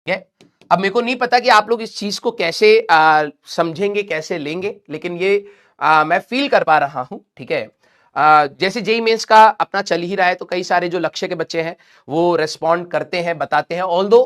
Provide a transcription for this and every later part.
ठीक है। अब मेरे को नहीं पता कि आप लोग इस चीज को कैसे समझेंगे, कैसे लेंगे, लेकिन ये मैं फील कर पा रहा हूं। ठीक है। जैसे जेई मेंस का अपना चल ही रहा है, तो कई सारे जो लक्ष्य के बच्चे हैं वो रेस्पॉन्ड करते हैं, बताते हैं। ऑल्दो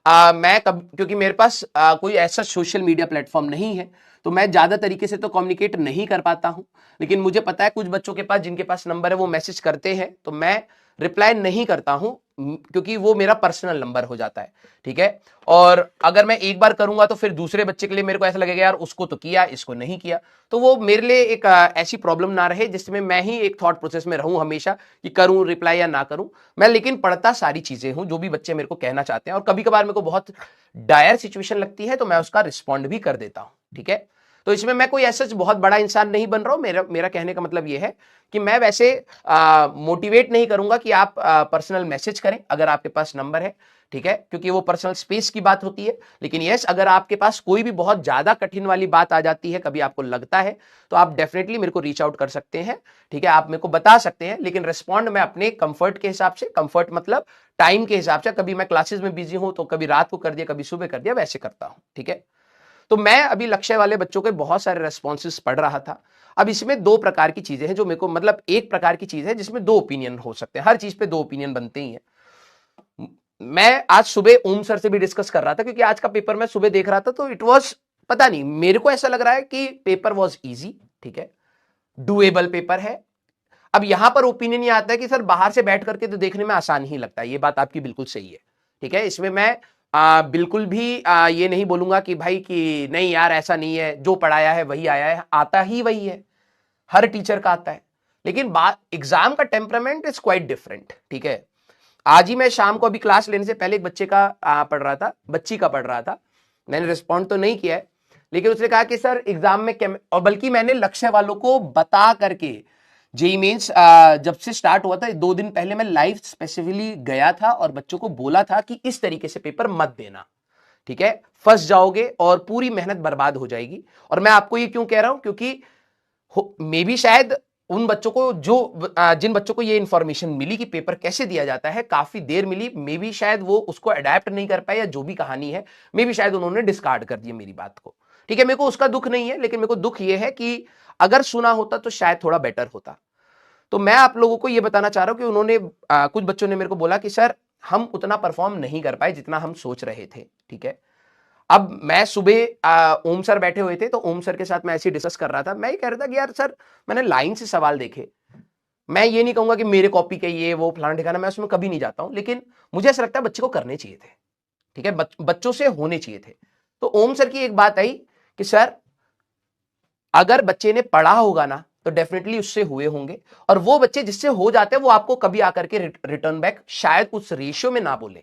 मैं क्योंकि मेरे पास कोई ऐसा सोशल मीडिया प्लेटफॉर्म नहीं है, तो मैं ज्यादा तरीके से तो कम्युनिकेट नहीं कर पाता हूं। लेकिन मुझे पता है कुछ बच्चों के पास, जिनके पास नंबर है, वो मैसेज करते हैं, तो मैं रिप्लाई नहीं करता हूं, क्योंकि वो मेरा पर्सनल नंबर हो जाता है। ठीक है। और अगर मैं एक बार करूंगा तो फिर दूसरे बच्चे के लिए मेरे को ऐसा लगेगा यार उसको तो किया, इसको नहीं किया। तो वो मेरे लिए एक ऐसी प्रॉब्लम ना रहे जिसमें मैं ही एक थॉट प्रोसेस में रहूं हमेशा कि करूं रिप्लाई या ना करूं। मैं लेकिन पढ़ता सारी चीजें हूं जो भी बच्चे मेरे को कहना चाहते हैं, और कभी कभार मेरे को बहुत डायर सिचुएशन लगती है तो मैं उसका रिस्पॉन्ड भी कर देता हूं। ठीक है। तो इसमें मैं कोई ऐसा बहुत बड़ा इंसान नहीं बन रहा हूं। मेरा कहने का मतलब यह है कि मैं वैसे मोटिवेट नहीं करूंगा कि आप पर्सनल मैसेज करें अगर आपके पास नंबर है। ठीक है। क्योंकि वो पर्सनल स्पेस की बात होती है। लेकिन यस, अगर आपके पास कोई भी बहुत ज्यादा कठिन वाली बात आ जाती है, कभी आपको लगता है, तो आप डेफिनेटली मेरे को रीच आउट कर सकते हैं। ठीक है। आप मेरे को बता सकते हैं, लेकिन रिस्पॉन्ड मैं अपने कंफर्ट के हिसाब से, कंफर्ट मतलब टाइम के हिसाब से, कभी मैं क्लासेस में बिजी हूं तो कभी रात को कर दिया, कभी सुबह कर दिया, वैसे करता हूं। ठीक है। तो मैं अभी लक्ष्य वाले बच्चों के बहुत सारे रेस्पॉन्सेस पढ़ रहा था। अब इसमें दो प्रकार की चीजें हैं जो मेरे को, मतलब एक प्रकार की चीज है जिसमें दो ओपिनियन हो सकते हैं। हर चीज पे दो ओपिनियन बनते ही हैं। मैं आज सुबह ओम सर से भी डिस्कस कर रहा था, क्योंकि आज का पेपर मैं सुबह देख रहा था, तो इट वाज, पता नहीं, मेरे को ऐसा लग रहा है कि पेपर वाज इजी। ठीक है। डुएबल पेपर है। अब यहां पर ओपिनियन ये आता है कि सर बाहर से बैठ करके तो देखने में आसान ही लगता है। ये बात आपकी बिल्कुल सही है। ठीक है। इसमें मैं बिल्कुल भी ये नहीं बोलूंगा कि भाई कि नहीं यार ऐसा नहीं है, जो पढ़ाया है वही आया है, आता ही वही है, हर टीचर का आता है। लेकिन बात एग्जाम का टेम्परामेंट इज क्वाइट डिफरेंट। ठीक है। आज ही मैं शाम को अभी क्लास लेने से पहले एक बच्चे का पढ़ रहा था, बच्ची का पढ़ रहा था। मैंने रिस्पॉन्ड तो नहीं किया है, लेकिन उसने कहा कि सर एग्जाम में और बल्कि मैंने लक्ष्य वालों को बता करके, जेई मेंस जब से स्टार्ट हुआ था 2 दिन पहले मैं लाइव स्पेसिफिकली गया था और बच्चों को बोला था कि इस तरीके से पेपर मत देना। ठीक है। फंस जाओगे और पूरी मेहनत बर्बाद हो जाएगी। और मैं आपको ये क्यों कह रहा हूं, क्योंकि मे भी शायद उन बच्चों को जिन बच्चों को ये इंफॉर्मेशन मिली कि पेपर कैसे दिया जाता है, काफी देर मिली, मे भी शायद वो उसको अडेप्ट नहीं कर पाए, या जो भी कहानी है, मे भी शायद उन्होंने डिस्कार्ड कर दिया मेरी बात को। ठीक है। मेरे को उसका दुख नहीं है, लेकिन मेरे को दुख ये है कि अगर सुना होता तो शायद थोड़ा बेटर होता। तो मैं आप लोगों को ये बताना चाह रहा हूं कि उन्होंने कुछ बच्चों ने मेरे को बोला कि सर हम उतना परफॉर्म नहीं कर पाए जितना हम सोच रहे थे। ठीक है। अब मैं सुबह ओम सर बैठे हुए थे, तो ओम सर के साथ मैं ऐसे डिस्कस कर रहा था। मैं ये कह रहा था कि यार सर, मैंने लाइन से सवाल देखे, मैं ये नहीं कहूंगा कि मेरे कॉपी के ये वो फलाना ठिकाना, मैं उसमें कभी नहीं जाता हूं, लेकिन मुझे ऐसा लगता है बच्चे को करने चाहिए थे। ठीक है। बच्चों से होने चाहिए थे। तो ओम सर की एक बात आई कि सर अगर बच्चे ने पढ़ा होगा ना तो डेफिनेटली उससे हुए होंगे, और वो बच्चे जिससे हो जाते हैं वो आपको कभी आकर के रिटर्न बैक शायद उस रेशियो में ना बोले।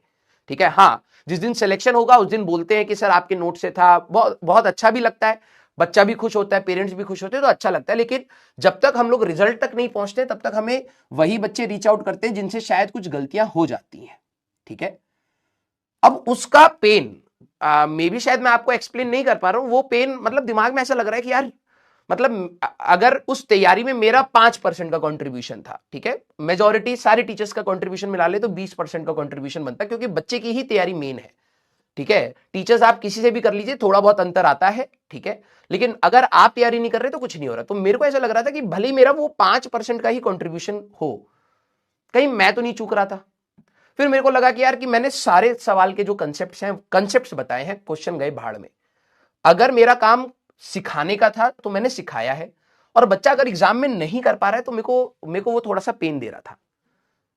ठीक है। हाँ, जिस दिन सिलेक्शन होगा उस दिन बोलते हैं कि सर आपके नोट से था, बहुत बहुत अच्छा भी लगता है, बच्चा भी खुश होता है, पेरेंट्स भी खुश होते हैं, तो अच्छा लगता है। लेकिन जब तक हम लोग रिजल्ट तक नहीं पहुंचते तब तक हमें वही बच्चे रीच आउट करते हैं जिनसे शायद कुछ गलतियां हो जाती हैं। ठीक है। अब उसका पेन मे भी शायद मैं आपको एक्सप्लेन नहीं कर पा रहा हूं। वो पेन मतलब दिमाग में ऐसा लग रहा है कि यार, मतलब अगर उस तैयारी में मेरा 5% का कंट्रीब्यूशन था, ठीक है, मेजॉरिटी सारे टीचर्स का कंट्रीब्यूशन मिला ले तो 20% का कंट्रीब्यूशन बनता है, क्योंकि बच्चे की ही तैयारी मेन है। ठीक है। टीचर्स आप किसी से भी कर लीजिए, थोड़ा बहुत अंतर आता है। ठीक है। लेकिन अगर आप तैयारी नहीं कर रहे तो कुछ नहीं हो रहा। तो मेरे को ऐसा लग रहा था कि भले ही मेरा वो 5% का ही कंट्रीब्यूशन हो, कहीं मैं तो नहीं चूक रहा था। फिर मेरे को लगा कि यार कि मैंने सारे सवाल के जो कंसेप्ट्स बताए हैं, क्वेश्चन गए भाड़ में। अगर मेरा काम सिखाने का था तो मैंने सिखाया है, और बच्चा अगर एग्जाम में नहीं कर पा रहा है तो मेरे को वो थोड़ा सा पेन दे रहा था।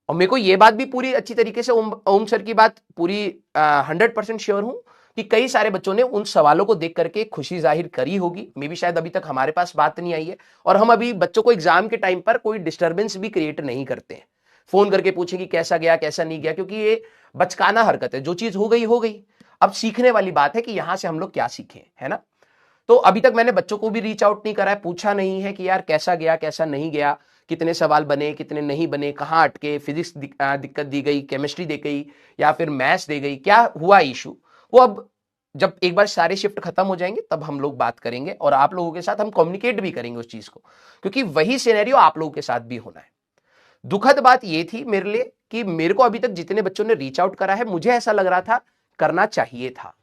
और मेरे को ये बात भी पूरी अच्छी तरीके से ओम सर की बात पूरी 100% श्योर हूं कि कई सारे बच्चों ने उन सवालों को देख करके खुशी जाहिर करी होगी। मे भी शायद अभी तक हमारे पास बात नहीं आई है, और हम अभी बच्चों को एग्जाम के टाइम पर कोई डिस्टर्बेंस भी क्रिएट नहीं करते हैं, फोन करके पूछे कि कैसा गया कैसा नहीं गया, क्योंकि ये बचकाना हरकत है। जो चीज हो गई हो गई। अब सीखने वाली बात है कि यहां से हम लोग क्या सीखें, है ना। तो अभी तक मैंने बच्चों को भी रीच आउट नहीं करा है, पूछा नहीं है कि यार कैसा गया कैसा नहीं गया, कितने सवाल बने कितने नहीं बने, कहां अटके, फिजिक्स दिक्कत दी गई, केमिस्ट्री दे गई, या फिर मैथ्स दे गई, क्या हुआ इशू। वो अब जब एक बार सारे शिफ्ट खत्म हो जाएंगे तब हम लोग बात करेंगे, और आप लोगों के साथ हम कम्युनिकेट भी करेंगे उस चीज को, क्योंकि वही सिनेरियो आप लोगों के साथ भी होना है। दुखद बात ये थी मेरे लिए कि मेरे को अभी तक जितने बच्चों ने रीच आउट करा है, मुझे ऐसा लग रहा था करना चाहिए था।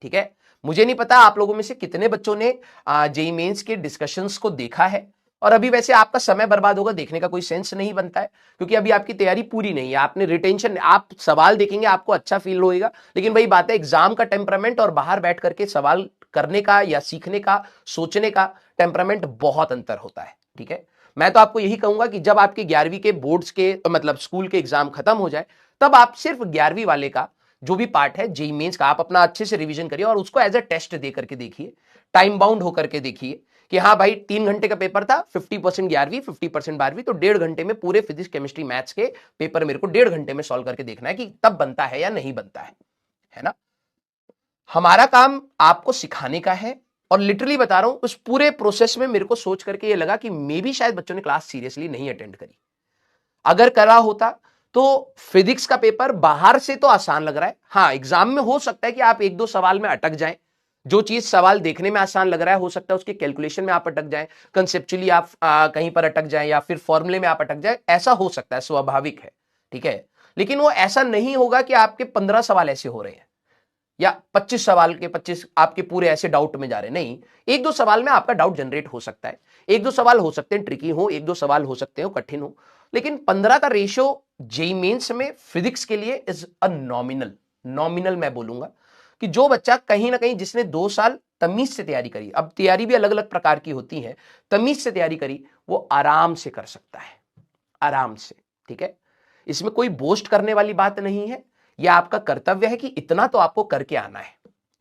ठीक है, मुझे नहीं पता आप लोगों में से कितने बच्चों ने जेईई मेंस के डिस्कशंस को देखा है, और अभी वैसे आपका समय बर्बाद होगा, देखने का कोई सेंस नहीं बनता है, क्योंकि अभी आपकी तैयारी पूरी नहीं है, आपने रिटेंशन, आप सवाल देखेंगे आपको अच्छा फील होएगा, लेकिन वही बात है, एग्जाम का टेम्परामेंट और बाहर बैठ करके सवाल करने का या सीखने का, सोचने का टेम्परामेंट बहुत अंतर होता है। ठीक है, मैं तो आपको यही कहूंगा कि जब आपके 11वीं के बोर्ड्स के मतलब स्कूल के एग्जाम खत्म हो जाए, तब आप सिर्फ 11वीं वाले का जो भी पार्ट है जेईई मेंस का, आप अपना अच्छे से रिवीजन करिए और उसको एज अ टेस्ट दे करके देखिए, टाइम बाउंड होकर के देखिए कि हाँ भाई 3 घंटे का पेपर था, 50% 11वीं 50% 12वीं, तो 1.5 घंटे में पूरे फिजिक्स केमिस्ट्री मैथ्स के पेपर मेरे को 1.5 घंटे में सॉल्व करके देखना है कि तब बनता है या नहीं बनता है ना। हमारा काम आपको सिखाने का है, और लिटरली बता रहा हूं उस पूरे प्रोसेस में मेरे को सोच करके ये लगा कि मे भी शायद बच्चों ने क्लास सीरियसली नहीं अटेंड करी। अगर करा होता तो फिजिक्स का पेपर बाहर से तो आसान लग रहा है, हाँ एग्जाम में हो सकता है कि आप एक दो सवाल में अटक जाएं, जो चीज सवाल देखने में आसान लग रहा है हो सकता है उसके कैलकुलेशन में आप अटक जाएं, कंसेप्चुअली आप कहीं पर अटक जाएं, या फिर फॉर्मूले में आप अटक जाएं, ऐसा हो सकता है, स्वाभाविक है। ठीक है, लेकिन वो ऐसा नहीं होगा कि आपके 15 सवाल ऐसे हो रहे हैं या 25 सवाल के 25 आपके पूरे ऐसे डाउट में जा रहे हैं, नहीं, एक दो सवाल में आपका डाउट जनरेट हो सकता है, एक दो सवाल हो सकते हैं ट्रिकी हो, एक दो सवाल हो सकते हैं कठिन हो, लेकिन 15 का रेशियो जेईई मेंस में फिजिक्स के लिए इज अ नॉमिनल मैं बोलूंगा कि जो बच्चा कहीं ना कहीं जिसने 2 साल तमीज से तैयारी करी, अब तैयारी भी अलग अलग प्रकार की होती है, तमीज से तैयारी करी, वो आराम से कर सकता है, आराम से। ठीक है, इसमें कोई बोस्ट करने वाली बात नहीं है, यह आपका कर्तव्य है कि इतना तो आपको करके आना है।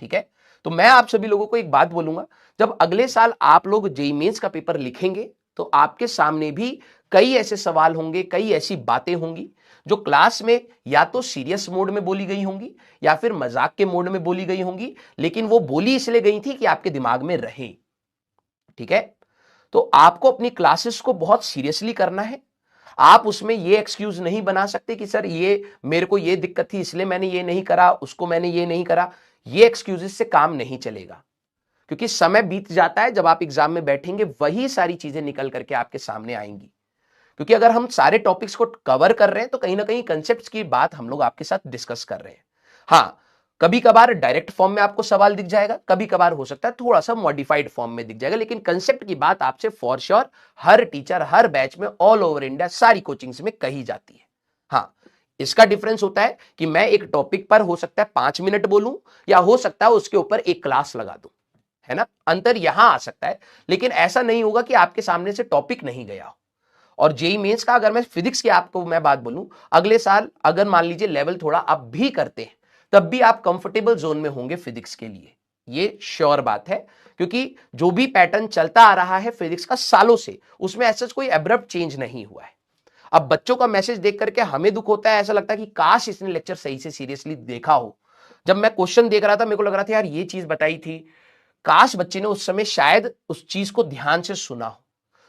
ठीक है, तो मैं आप सभी लोगों को एक बात बोलूंगा, जब अगले साल आप लोग जेईई मेंस का पेपर लिखेंगे तो आपके सामने भी कई ऐसे सवाल होंगे, कई ऐसी बातें होंगी जो क्लास में या तो सीरियस मोड में बोली गई होंगी या फिर मजाक के मोड में बोली गई होंगी, लेकिन वो बोली इसलिए गई थी कि आपके दिमाग में रहे। ठीक है, तो आपको अपनी क्लासेस को बहुत सीरियसली करना है, आप उसमें ये एक्सक्यूज नहीं बना सकते कि सर ये मेरे को ये दिक्कत थी इसलिए मैंने ये नहीं करा, उसको मैंने ये नहीं करा, ये एक्सक्यूजेस से काम नहीं चलेगा, क्योंकि समय बीत जाता है, जब आप एग्जाम में बैठेंगे वही सारी चीजें निकल करके आपके सामने आएंगी, क्योंकि अगर हम सारे टॉपिक्स को कवर कर रहे हैं तो कहीं ना कहीं कंसेप्ट्स की बात हम लोग आपके साथ डिस्कस कर रहे हैं। हाँ, कभी कभार डायरेक्ट फॉर्म में आपको सवाल दिख जाएगा, कभी कभार हो सकता है थोड़ा सा मॉडिफाइड फॉर्म में दिख जाएगा, लेकिन कंसेप्ट की बात आपसे for sure her teacher her batch में ऑल ओवर इंडिया सारी कोचिंग्स में कही जाती है। हाँ, इसका डिफरेंस होता है कि मैं एक टॉपिक पर हो सकता है 5 मिनट बोलूं, या हो सकता है उसके ऊपर एक क्लास लगा दूं, है ना, अंतर यहां आ सकता है, लेकिन ऐसा नहीं होगा कि आपके सामने से टॉपिक नहीं गया हो। और जेईई मेंस का अगर मैं फिजिक्स की आपको मैं बात बोलूं, अगले साल अगर मान लीजिए लेवल थोड़ा आप भी करते हैं, तब भी आप कंफर्टेबल जोन में होंगे फिजिक्स के लिए, ये श्योर बात है, क्योंकि जो भी पैटर्न चलता आ रहा है फिजिक्स का सालों से, उसमें ऐसा कोई एब्रप्ट चेंज नहीं हुआ है। अब बच्चों का मैसेज देख करके हमें दुख होता है, ऐसा लगता है कि काश इसने लेक्चर सही से सीरियसली देखा हो। जब मैं क्वेश्चन देख रहा था मेरे को लग रहा था यार ये चीज बताई थी, काश बच्चे ने उस समय शायद उस चीज को ध्यान से सुना हो,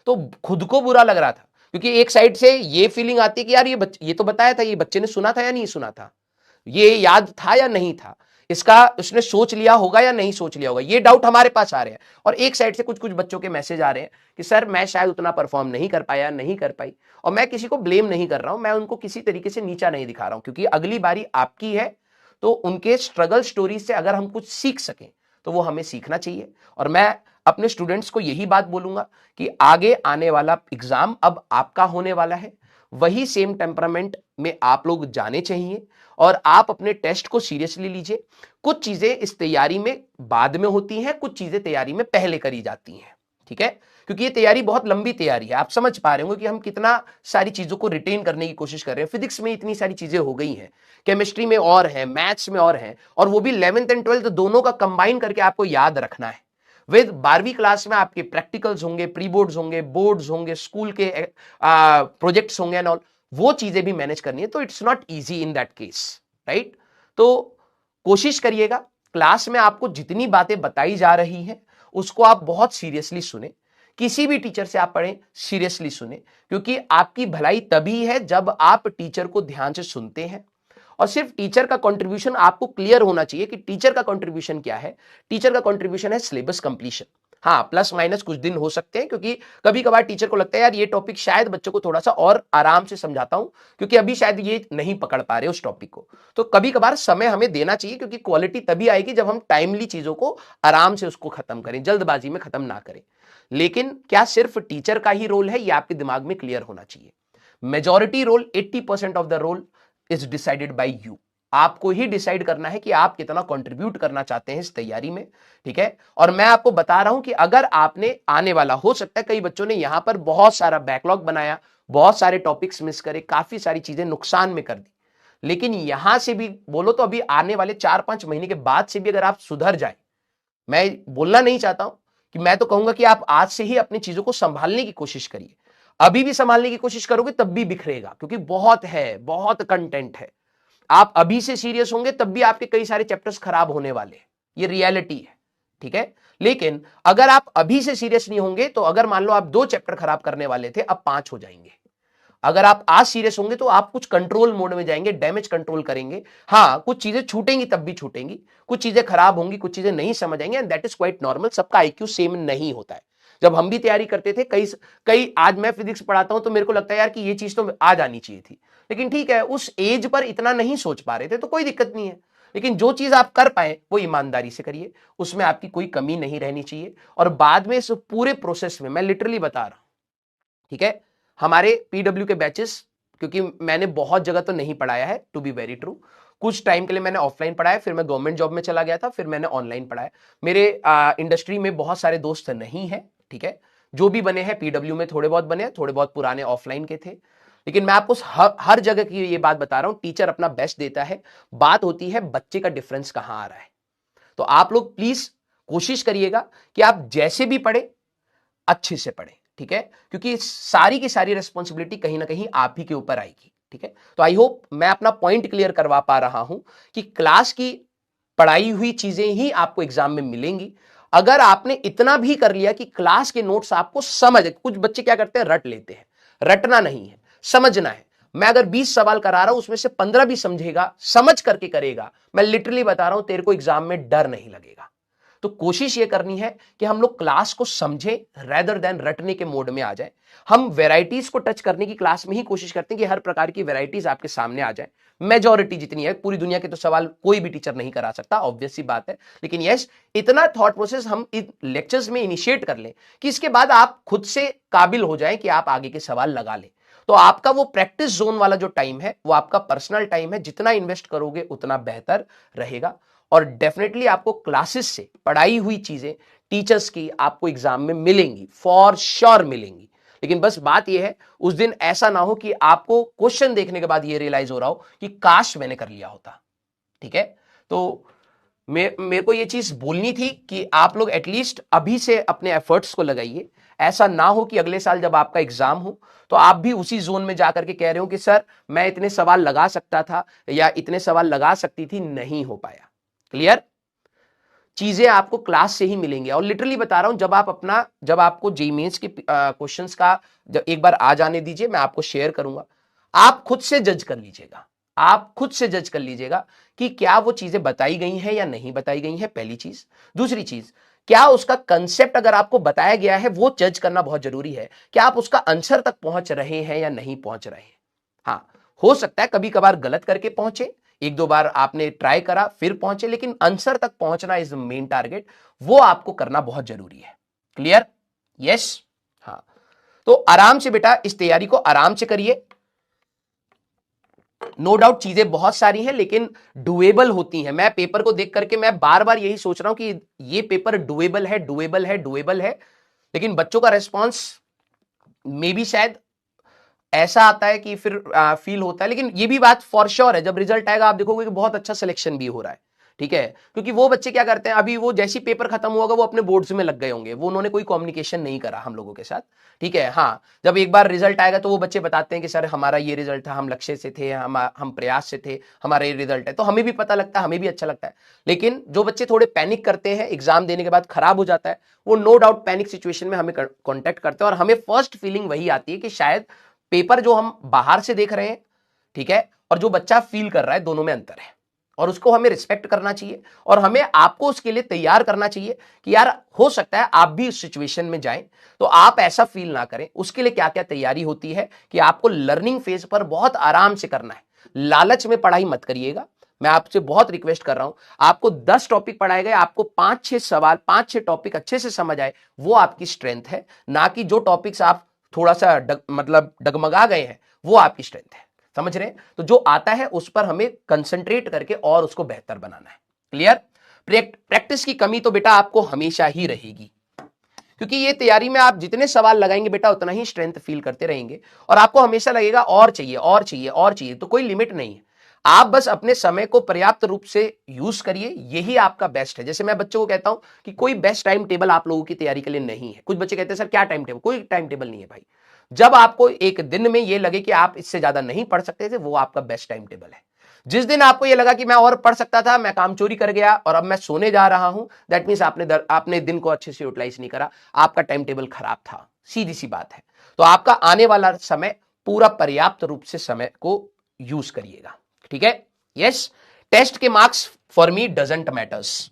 तो खुद को बुरा लग रहा था, क्योंकि एक साइड से ये फीलिंग आती है कि यार ये तो बताया था, ये बच्चे ने सुना था या नहीं सुना था, ये याद था या नहीं था, इसका उसने सोच लिया होगा या नहीं सोच लिया होगा, ये डाउट हमारे पास आ रहे हैं। और एक साइड से कुछ कुछ बच्चों के मैसेज आ रहे हैं कि सर मैं शायद उतना परफॉर्म नहीं कर पाया, नहीं कर पाई, और मैं किसी को ब्लेम नहीं कर रहा हूं, मैं उनको किसी तरीके से नीचा नहीं दिखा रहा हूं, क्योंकि अगली बारी आपकी है, तो उनके स्ट्रगल स्टोरी से अगर हम कुछ सीख सकें तो वो हमें सीखना चाहिए। और मैं अपने स्टूडेंट्स को यही बात बोलूंगा कि आगे आने वाला एग्जाम अब आपका होने वाला है, वही सेम टेम्परामेंट में आप लोग जाने चाहिए, और आप अपने टेस्ट को सीरियसली लीजिए। कुछ चीजें इस तैयारी में बाद में होती हैं, कुछ चीजें तैयारी में पहले करी जाती हैं। ठीक है, क्योंकि ये तैयारी बहुत लंबी तैयारी है, आप समझ पा रहे होंगे कि हम कितना सारी चीजों को रिटेन करने की कोशिश कर रहे हैं। फिजिक्स में इतनी सारी चीजें हो गई हैं, केमिस्ट्री में और है, मैथ्स में और है, और वो भी 11th एंड 12th दोनों का कंबाइन करके आपको याद रखना है। विद 12वीं क्लास में आपके प्रैक्टिकल्स होंगे, प्री बोर्ड्स होंगे, बोर्ड्स होंगे, स्कूल के प्रोजेक्ट्स होंगे एंड ऑल, वो चीजें भी मैनेज करनी है, तो it's not easy in that case, right. तो कोशिश करिएगा क्लास में आपको जितनी बातें बताई जा रही हैं उसको आप बहुत सीरियसली सुने, किसी भी टीचर से आप पढ़ें सीरियसली सुने, क्योंकि आपकी भलाई तभी है जब आप टीचर को ध्यान से सुनते हैं। और सिर्फ टीचर का कंट्रीब्यूशन आपको क्लियर होना चाहिए कि टीचर का कंट्रीब्यूशन क्या है। टीचर का कंट्रीब्यूशन है सिलेबस कंप्लीशन, हाँ, प्लस माइनस कुछ दिन हो सकते हैं, क्योंकि कभी कभार टीचर को लगता है यार ये टॉपिक शायद बच्चों को थोड़ा सा और आराम से समझाता हूं, क्योंकि अभी शायद ये नहीं पकड़ पा रहे उस टॉपिक को। तो कभी कभार समय हमें देना चाहिए, क्योंकि क्वालिटी तभी आएगी जब हम टाइमली चीजों को आराम से उसको खत्म करें, जल्दबाजी में खत्म ना करें। लेकिन क्या सिर्फ टीचर का ही रोल है, ये आपके दिमाग में क्लियर होना चाहिए। Majority role, 80% of the role is decided by you. आपको ही डिसाइड करना है कि आप कितना कंट्रीब्यूट करना चाहते हैं इस तैयारी में, ठीक है। और मैं आपको बता रहा हूं कि अगर आपने आने वाला, हो सकता है कई बच्चों ने यहां पर बहुत सारा बैकलॉग बनाया, बहुत सारे टॉपिक्स मिस करे, काफी सारी चीजें नुकसान में कर दी, लेकिन यहां से भी बोलो तो अभी आने वाले 4-5 महीने के बाद से भी अगर आप सुधर जाए, मैं बोलना नहीं चाहता हूं कि, मैं तो कहूंगा कि आप आज से ही अपनी चीजों को संभालने की कोशिश करिए। अभी भी संभालने की कोशिश करोगे तब भी बिखरेगा, क्योंकि बहुत है, बहुत कंटेंट है। आप अभी से सीरियस होंगे तब भी आपके कई सारे चैप्टर्स खराब होने वाले हैं, ये रियलिटी है, ठीक है। लेकिन अगर आप अभी से सीरियस नहीं होंगे तो अगर मान लो आप 2 चैप्टर खराब करने वाले थे, अब 5 हो जाएंगे। अगर आप आज सीरियस होंगे तो आप कुछ कंट्रोल मोड में जाएंगे, डैमेज कंट्रोल करेंगे। हाँ, कुछ चीजें छूटेंगी तब भी छूटेंगी, कुछ चीजें खराब होंगी, कुछ चीजें नहीं समझ आएंगे, and that is quite normal. सबका आईक्यू सेम नहीं होता है। जब हम भी तैयारी करते थे, कई कई आज मैं फिजिक्स पढ़ाता हूं तो मेरे को लगता है यार कि ये चीज तो आ जानी चाहिए थी, लेकिन ठीक है, उस एज पर इतना नहीं सोच पा रहे थे तो कोई दिक्कत नहीं है। लेकिन जो चीज आप कर पाए वो ईमानदारी से करिए, उसमें आपकी कोई कमी नहीं रहनी चाहिए। और बाद में इस पूरे प्रोसेस में मैं लिटरली बता रहा हूं, ठीक है, हमारे पीडब्ल्यू के बैचेस, क्योंकि मैंने बहुत जगह तो नहीं पढ़ाया है, टू बी वेरी ट्रू, कुछ टाइम के लिए मैंने ऑफलाइन पढ़ाया, फिर मैं गवर्नमेंट जॉब में चला गया था, फिर मैंने ऑनलाइन पढ़ाया। मेरे इंडस्ट्री में बहुत सारे दोस्त नहीं है, ठीक है, जो भी बने हैं पीडब्ल्यू में थोड़े बहुत बने हैं, थोड़े बहुत पुराने ऑफलाइन के थे। लेकिन मैं आपको हर जगह की ये बात बता रहा हूं, टीचर अपना बेस्ट देता है, बात होती है बच्चे का डिफरेंस कहां आ रहा है। तो आप लोग प्लीज कोशिश करिएगा कि आप जैसे भी पढ़े अच्छे से पढ़े, ठीक है, क्योंकि सारी की सारी रिस्पॉन्सिबिलिटी कहीं ना कहीं आप ही के ऊपर आएगी, ठीक है। तो आई होप मैं अपना पॉइंट क्लियर करवा पा रहा हूं कि क्लास की पढ़ाई हुई चीजें ही आपको एग्जाम में मिलेंगी। अगर आपने इतना भी कर लिया कि क्लास के नोट्स आपको समझ, कुछ बच्चे क्या करते हैं, रट लेते हैं, रटना नहीं है, समझना है। मैं अगर 20 सवाल करा रहा हूं, उसमें से 15 भी समझेगा, समझ करके करेगा, मैं लिटरली बता रहा हूं, तेरे को एग्जाम में डर नहीं लगेगा। तो कोशिश ये करनी है कि हम लोग क्लास को समझें, रेदर देन रटने के मोड में आ जाए। हम वेराइटीज को टच करने की क्लास में ही कोशिश करते हैं कि हर प्रकार की वेराइटीज आपके सामने आ जाए। मेजॉरिटी जितनी है, पूरी दुनिया के तो सवाल कोई भी टीचर नहीं करा सकता, ऑब्वियस सी बात है, लेकिन यस, इतना थॉट प्रोसेस हम इन लेक्चर्स में इनिशिएट कर लें कि इसके बाद आप खुद से काबिल हो जाएं कि आप आगे के सवाल लगा लें। तो आपका वो प्रैक्टिस जोन वाला जो टाइम है, वो आपका पर्सनल टाइम है, जितना इन्वेस्ट करोगे उतना बेहतर रहेगा। और डेफिनेटली आपको क्लासेस से पढ़ाई हुई चीजें टीचर्स की आपको एग्जाम में मिलेंगी, फॉर श्योर मिलेंगी। लेकिन बस बात यह है, उस दिन ऐसा ना हो कि आपको क्वेश्चन देखने के बाद यह रियलाइज हो रहा हो कि काश मैंने कर लिया होता, ठीक है। तो मेरे को यह चीज बोलनी थी कि आप लोग एटलीस्ट अभी से अपने एफर्ट्स को लगाइए। ऐसा ना हो कि अगले साल जब आपका एग्जाम हो तो आप भी उसी जोन में जाकर के कह रहे हो कि सर मैं इतने सवाल लगा सकता था या इतने सवाल लगा सकती थी, नहीं हो पाया। क्लियर? चीजें आपको क्लास से ही मिलेंगी। और लिटरली बता रहा हूं, जब आपको जेईई मेंस के क्वेश्चंस का जब एक बार आ जाने दीजिए, मैं आपको शेयर करूंगा, आप खुद से जज कर लीजिएगा, आप खुद से जज कर लीजिएगा कि क्या वो चीजें बताई गई हैं या नहीं बताई गई हैं, पहली चीज। दूसरी चीज, क्या उसका कंसेप्ट अगर आपको बताया गया है, वो जज करना बहुत जरूरी है, क्या आप उसका आंसर तक पहुंच रहे हैं या नहीं पहुंच रहे हैं। हाँ, हो सकता है कभी कभार गलत करके पहुंचे, 1-2 बार आपने ट्राई करा फिर पहुंचे, लेकिन आंसर तक पहुंचना इज मेन टारगेट, वो आपको करना बहुत जरूरी है। क्लियर? यस। हाँ, तो आराम से बेटा इस तैयारी को आराम से करिए। नो डाउट चीजें बहुत सारी हैं, लेकिन डुएबल होती हैं। मैं पेपर को देख करके मैं बार बार यही सोच रहा हूं कि ये पेपर डुएबल है, डुएबल है, डुएबल है, लेकिन बच्चों का रेस्पॉन्स मे बी शायद ऐसा आता है कि फिर फील होता है। लेकिन ये भी बात फॉर श्योर है, जब रिजल्ट आएगा आप देखोगे कि बहुत अच्छा सिलेक्शन भी हो रहा है, ठीक है। क्योंकि वो बच्चे क्या करते हैं, अभी वो जैसी पेपर खत्म होगा वो अपने बोर्ड्स में लग गए होंगे, वो उन्होंने कोई कम्युनिकेशन नहीं करा हम लोगों के साथ, ठीक है। हाँ, जब एक बार रिजल्ट आएगा तो वो बच्चे बताते हैं कि सर हमारा ये रिजल्ट था, हम लक्ष्य से थे, हम प्रयास से थे, हमारा ये रिजल्ट है। तो हमें भी पता लगता है, हमें भी अच्छा लगता है। लेकिन जो बच्चे थोड़े पैनिक करते हैं, एग्जाम देने के बाद खराब हो जाता है, वो नो डाउट पैनिक सिचुएशन में हमें कॉन्टेक्ट करते हैं, और हमें फर्स्ट फीलिंग वही आती है कि शायद पेपर जो हम बाहर से देख रहे हैं, ठीक है, और जो बच्चा फील कर रहा है, दोनों में अंतर है। और उसको हमें रिस्पेक्ट करना चाहिए और हमें आपको उसके लिए तैयार करना चाहिए कि यार हो सकता है आप भी उस सिचुएशन में जाएं, तो आप ऐसा फील ना करें। उसके लिए क्या क्या तैयारी होती है कि आपको लर्निंग फेज पर बहुत आराम से करना है। लालच में पढ़ाई मत करिएगा। मैं आपसे बहुत रिक्वेस्ट कर रहा हूं, आपको 10 टॉपिक पढ़ाए गए, आपको 5-6 सवाल 5-6 टॉपिक अच्छे से समझ आए, वो आपकी स्ट्रेंथ है, ना कि जो टॉपिक्स आप थोड़ा सा मतलब डगमगा गए हैं वो आपकी स्ट्रेंथ है। समझ रहे हैं? तो जो आता है उस पर हमें कंसंट्रेट करके और उसको बेहतर बनाना है। क्लियर? प्रैक्टिस की कमी तो बेटा आपको हमेशा ही रहेगी, क्योंकि ये तैयारी में आप जितने सवाल लगाएंगे बेटा उतना ही स्ट्रेंथ फील करते रहेंगे और आपको हमेशा लगेगा और चाहिए और चाहिए और चाहिए। तो कोई लिमिट नहीं है। आप बस अपने समय को पर्याप्त रूप से यूज करिए, यही आपका बेस्ट है। जैसे मैं बच्चों को कहता हूं कि कोई बेस्ट टाइम टेबल आप लोगों की तैयारी के लिए नहीं है। कुछ बच्चे कहते हैं सर क्या टाइम टेबल? कोई टाइम टेबल नहीं है भाई। जब आपको एक दिन में ये लगे कि आप इससे ज्यादा नहीं पढ़ सकते थे, वो आपका बेस्ट टाइम टेबल है। जिस दिन आपको ये लगा कि मैं और पढ़ सकता था, मैं काम चोरी कर गया और अब मैं सोने जा रहा हूं, दैट मींस आपने दिन को अच्छे से यूटिलाइज नहीं करा, आपका टाइम टेबल खराब था। सीधी सी बात है। तो आपका आने वाला समय पूरा पर्याप्त रूप से समय को यूज करिएगा। ठीक है? यस। टेस्ट के marks for me doesn't matters.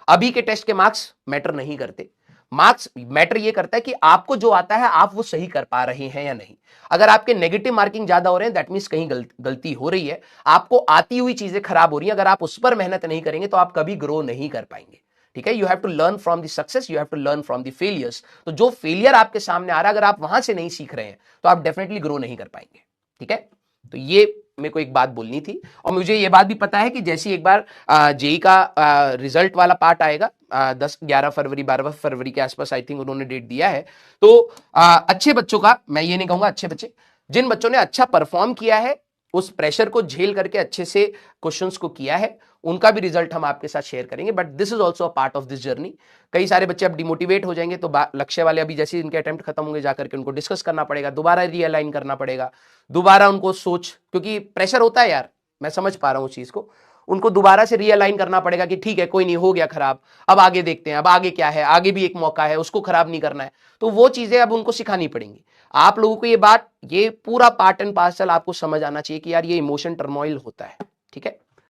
अभी के टेस्ट के मार्क्स मैटर नहीं करते। मार्क्स मैटर ये करता है कि आपको जो आता है आप वो सही कर पा रहे हैं या नहीं। अगर आपके नेगेटिव मार्किंग ज्यादा हो रहे हैं, दैट मींस कहीं गलती हो रही है, आपको आती हुई चीजें खराब हो रही हैं। अगर आप उस पर मेहनत नहीं करेंगे तो आप कभी ग्रो नहीं कर पाएंगे। ठीक है? You have to learn from the success, you have to learn from the failures. तो जो फेलियर आपके सामने आ रहा है, अगर आप वहां से नहीं सीख रहे हैं तो आप डेफिनेटली ग्रो नहीं कर पाएंगे। ठीक है? तो ये मेरे को एक बात बोलनी थी। और मुझे ये बात भी पता है कि जैसी एक बार जेई का रिजल्ट वाला पार्ट आएगा 10-11 फरवरी 12 फरवरी के आसपास, आई थिंक उन्होंने डेट दिया है, तो अच्छे बच्चों का, मैं ये नहीं कहूंगा अच्छे बच्चे, जिन बच्चों ने अच्छा परफॉर्म किया है, उस प्रेशर को झेल करके अच्छे से क्वेश्चंस को किया है, उनका भी रिजल्ट हम आपके साथ शेयर करेंगे। But this is also a part of this journey. कई सारे बच्चे अब डिमोटिवेट हो जाएंगे, तो लक्ष्य वाले अभी जैसे इनके अटेम्प्ट खत्म होंगे जाकर के उनको डिस्कस करना पड़ेगा, दोबारा रियलाइन करना पड़ेगा, दोबारा उनको सोच, क्योंकि प्रेशर होता है यार, मैं समझ पा रहा हूं उस चीज को। उनको दोबारा से रियलाइन करना पड़ेगा कि ठीक है कोई नहीं, हो गया खराब, अब आगे देखते हैं, अब आगे क्या है, आगे भी एक मौका है, उसको खराब नहीं करना है। तो वो चीजें अब उनको सिखानी पड़ेंगी। आप लोगों को ये बात, ये पूरा पार्ट एंड पार्सल आपको समझ आना चाहिए कि यार ये इमोशन टर्मोइल होता है। ठीक है?